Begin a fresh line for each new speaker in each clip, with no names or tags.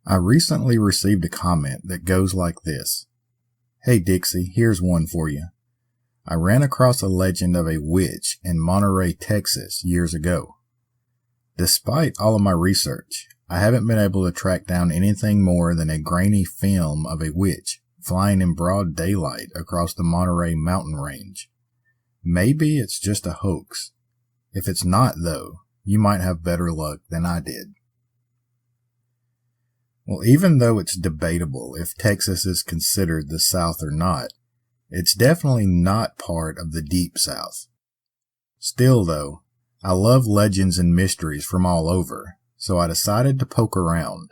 I recently received a comment that goes like this. Hey Dixie, here's one for you. I ran across a legend of a witch in Monterey, Texas years ago. Despite all of my research, I haven't been able to track down anything more than a grainy film of a witch flying in broad daylight across the Monterey mountain range. Maybe it's just a hoax. If it's not, though, you might have better luck than I did. Well, even though it's debatable if Texas is considered the South or not, it's definitely not part of the Deep South. Still, though, I love legends and mysteries from all over, so I decided to poke around.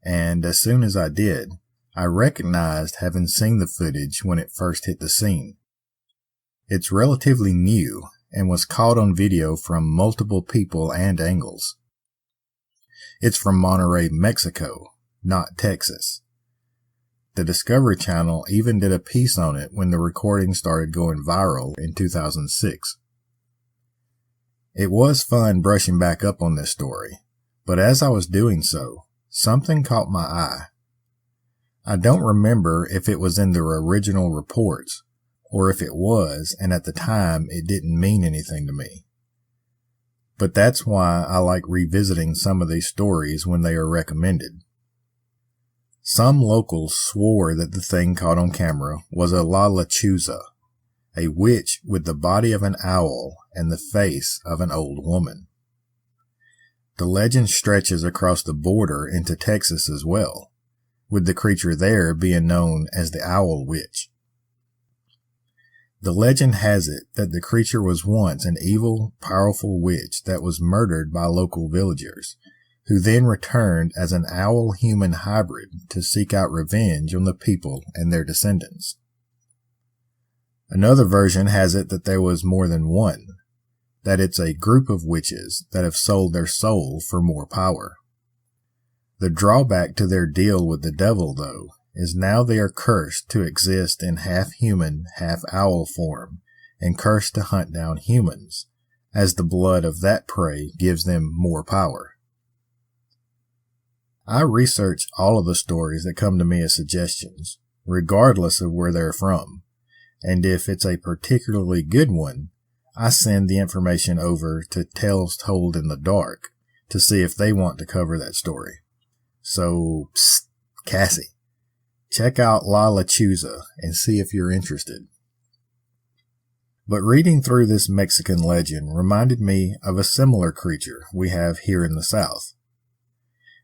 And as soon as I did, I recognized having seen the footage when it first hit the scene. It's relatively new and was caught on video from multiple people and angles. It's from Monterey, Mexico, not Texas. The Discovery Channel even did a piece on it when the recording started going viral in 2006. It was fun brushing back up on this story, but as I was doing so, something caught my eye. I don't remember if it was in the original reports, or if it was, and at the time it didn't mean anything to me. But that's why I like revisiting some of these stories when they are recommended. Some locals swore that the thing caught on camera was a La Lechuza, a witch with the body of an owl and the face of an old woman. The legend stretches across the border into Texas as well, with the creature there being known as the Owl Witch. The legend has it that the creature was once an evil, powerful witch that was murdered by local villagers, who then returned as an owl-human hybrid to seek out revenge on the people and their descendants. Another version has it that there was more than one, that it's a group of witches that have sold their soul for more power. The drawback to their deal with the devil, though, is now they are cursed to exist in half-human, half-owl form, and cursed to hunt down humans, as the blood of that prey gives them more power. I research all of the stories that come to me as suggestions, regardless of where they're from, and if it's a particularly good one, I send the information over to Tales Told in the Dark to see if they want to cover that story. So, psst, Cassie, check out La Lechuza and see if you're interested. But reading through this Mexican legend reminded me of a similar creature we have here in the South.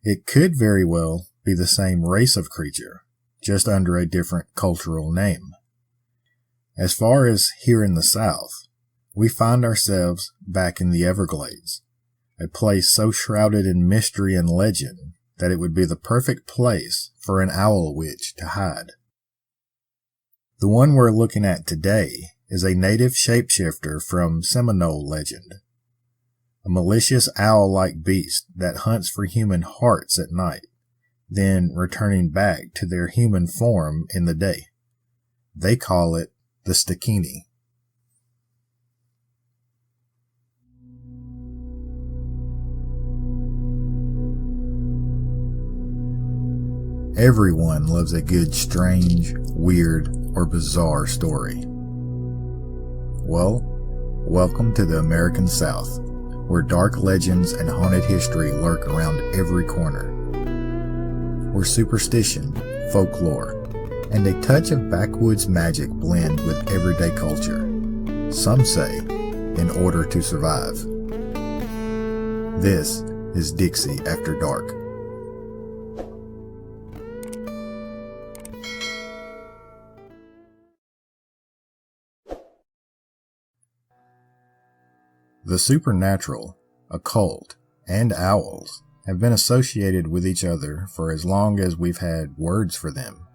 It could very well be the same race of creature, just under a different cultural name. As far as here in the South, we find ourselves back in the Everglades, a place so shrouded in mystery and legend that it would be the perfect place for an owl witch to hide. The one we're looking at today is a native shapeshifter from Seminole legend, a malicious owl-like beast that hunts for human hearts at night, then returning back to their human form in the day. They call it the Stikini. Everyone loves a good, strange, weird, or bizarre story. Well, welcome to the American South, where dark legends and haunted history lurk around every corner. Where superstition, folklore, and a touch of backwoods magic blend with everyday culture. Some say, in order to survive. This is Dixie After Dark. The supernatural, occult, and owls have been associated with each other for as long as we've had words for them.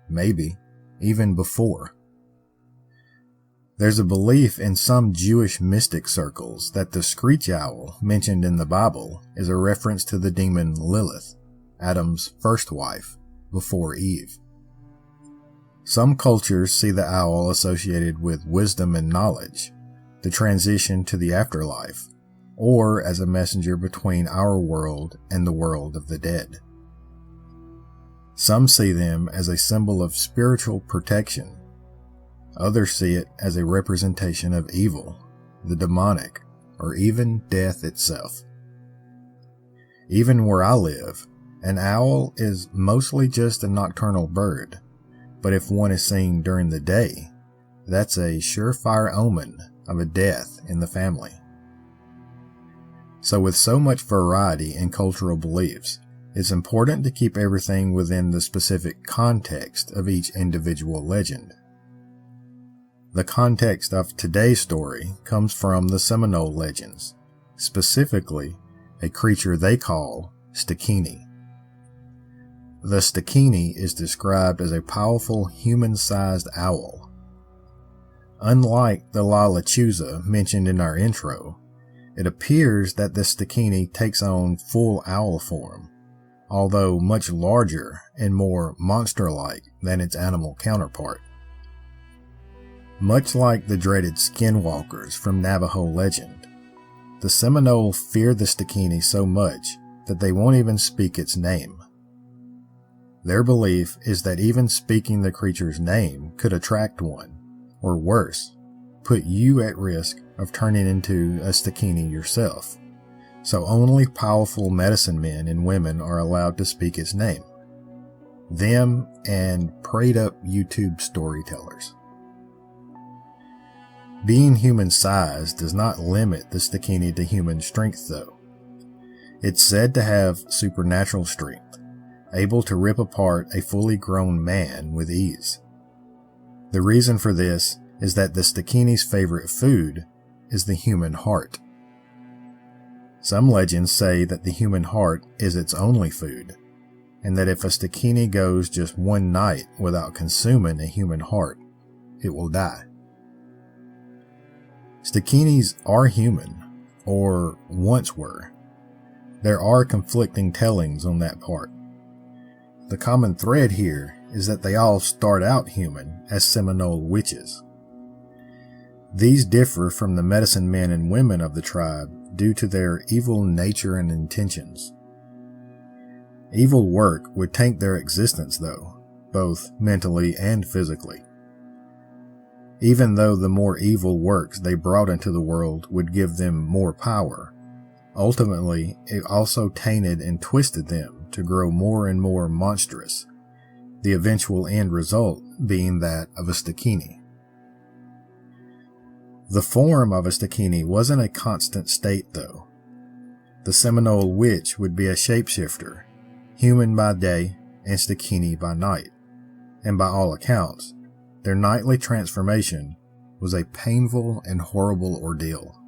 Maybe even before. There's a belief in some Jewish mystic circles that the screech owl mentioned in the Bible is a reference to the demon Lilith, Adam's first wife, before Eve. Some cultures see the owl associated with wisdom and knowledge, the transition to the afterlife, or as a messenger between our world and the world of the dead. Some see them as a symbol of spiritual protection. Others see it as a representation of evil, the demonic, or even death itself. Even where I live, an owl is mostly just a nocturnal bird, but if one is seen during the day, that's a surefire omen of a death in the family. So with so much variety in cultural beliefs, it's important to keep everything within the specific context of each individual legend. The context of today's story comes from the Seminole legends, specifically a creature they call Stikini. The Stikini is described as a powerful human-sized owl. Unlike the La Lechuza mentioned in our intro, it appears that the Stikini takes on full owl form, although much larger and more monster-like than its animal counterpart. Much like the dreaded skinwalkers from Navajo legend, the Seminole fear the Stikini so much that they won't even speak its name. Their belief is that even speaking the creature's name could attract one, or worse, put you at risk of turning into a Stikini yourself, so only powerful medicine men and women are allowed to speak its name. Them and prayed-up YouTube storytellers. Being human-sized does not limit the Stikini to human strength, though. It's said to have supernatural strength, able to rip apart a fully grown man with ease. The reason for this is that the Stikini's favorite food is the human heart. Some legends say that the human heart is its only food, and that if a Stikini goes just one night without consuming a human heart, it will die. Stikinis are human, or once were. There are conflicting tellings on that part. The common thread here is that they all start out human as Seminole witches. These differ from the medicine men and women of the tribe due to their evil nature and intentions. Evil work would taint their existence, though, both mentally and physically. Even though the more evil works they brought into the world would give them more power, ultimately it also tainted and twisted them to grow more and more monstrous, the eventual end result being that of a Stikini. The form of a Stikini wasn't a constant state, though. The Seminole witch would be a shapeshifter, human by day and Stikini by night, and by all accounts, their nightly transformation was a painful and horrible ordeal.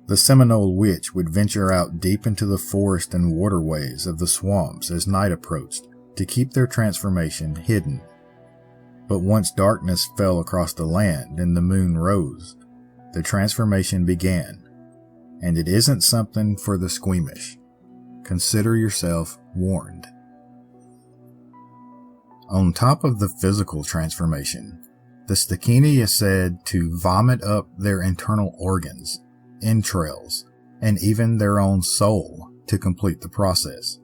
The Seminole witch would venture out deep into the forest and waterways of the swamps as night approached to keep their transformation hidden. But once darkness fell across the land and the moon rose, the transformation began, and it isn't something for the squeamish. Consider yourself warned. On top of the physical transformation, the Stikini is said to vomit up their internal organs, entrails, and even their own soul to complete the process,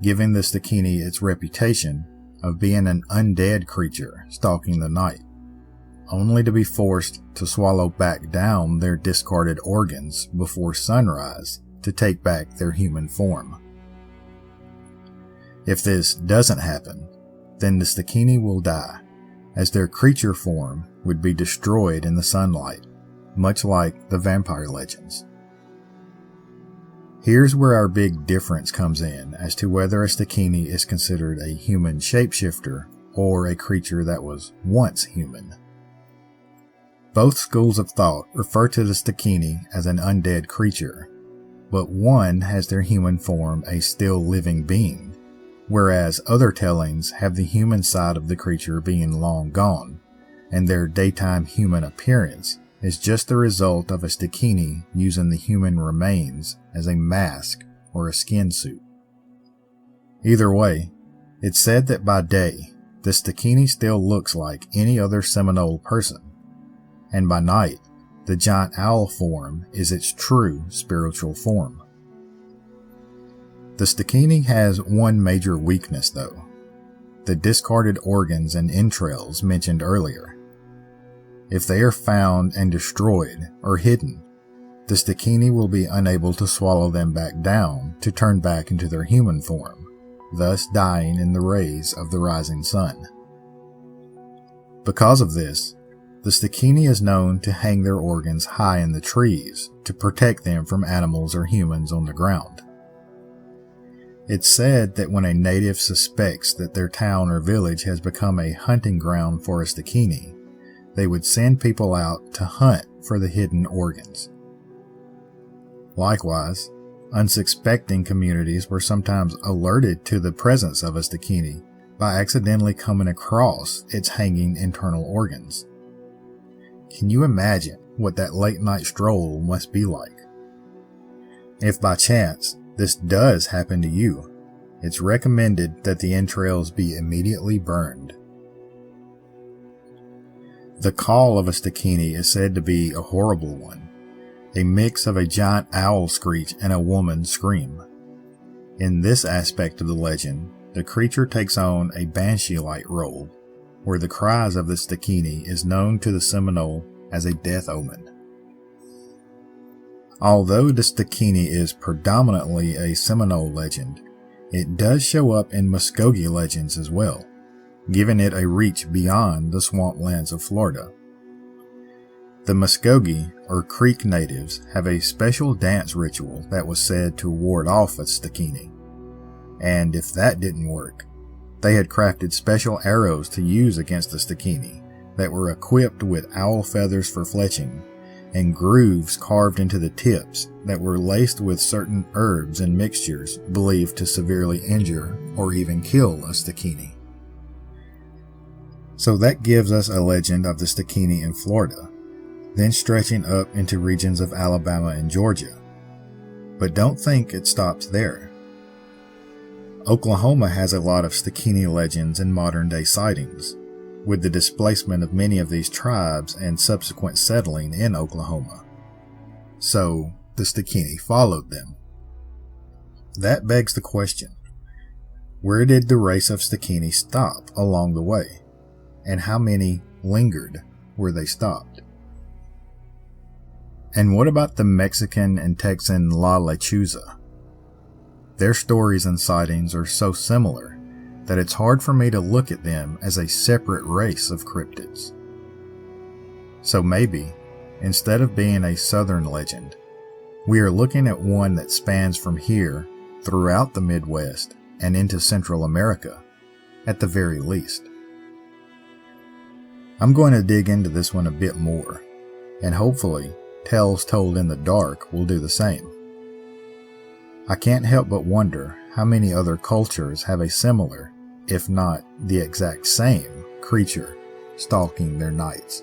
giving the Stikini its reputation of being an undead creature stalking the night, only to be forced to swallow back down their discarded organs before sunrise to take back their human form. If this doesn't happen, then the Stikini will die, as their creature form would be destroyed in the sunlight, much like the vampire legends. Here's where our big difference comes in as to whether a Stikini is considered a human shapeshifter or a creature that was once human. Both schools of thought refer to the Stikini as an undead creature, but one has their human form a still living being, whereas other tellings have the human side of the creature being long gone, and their daytime human appearance is just the result of a Stikini using the human remains as a mask or a skin suit. Either way, it's said that by day, the Stikini still looks like any other Seminole person, and by night, the giant owl form is its true spiritual form. The Stikini has one major weakness though: the discarded organs and entrails mentioned earlier. If they are found and destroyed or hidden, the Stikini will be unable to swallow them back down to turn back into their human form, thus dying in the rays of the rising sun. Because of this, the Stikini is known to hang their organs high in the trees to protect them from animals or humans on the ground. It's said that when a native suspects that their town or village has become a hunting ground for a Stikini, they would send people out to hunt for the hidden organs. Likewise, unsuspecting communities were sometimes alerted to the presence of a Stikini by accidentally coming across its hanging internal organs. Can you imagine what that late night stroll must be like? If by chance this does happen to you, it's recommended that the entrails be immediately burned. The call of a Stikini is said to be a horrible one, a mix of a giant owl screech and a woman's scream. In this aspect of the legend, the creature takes on a banshee-like role, where the cries of the Stikini is known to the Seminole as a death omen. Although the Stikini is predominantly a Seminole legend, it does show up in Muskogee legends as well, giving it a reach beyond the swamplands of Florida. The Muskogee or Creek natives have a special dance ritual that was said to ward off a Stikini, and if that didn't work, they had crafted special arrows to use against the Stikini that were equipped with owl feathers for fletching and grooves carved into the tips that were laced with certain herbs and mixtures believed to severely injure or even kill a Stikini. So that gives us a legend of the Stikini in Florida, then stretching up into regions of Alabama and Georgia. But don't think it stops there. Oklahoma has a lot of Stikini legends and modern-day sightings, with the displacement of many of these tribes and subsequent settling in Oklahoma. So, the Stikini followed them. That begs the question, where did the race of Stikini stop along the way? And how many lingered where they stopped? And what about the Mexican and Texan La Lechuza? Their stories and sightings are so similar that it's hard for me to look at them as a separate race of cryptids. So maybe, instead of being a southern legend, we are looking at one that spans from here throughout the Midwest and into Central America, at the very least. I'm going to dig into this one a bit more, and hopefully Tales Told in the Dark will do the same. I can't help but wonder how many other cultures have a similar, if not the exact same, creature stalking their nights.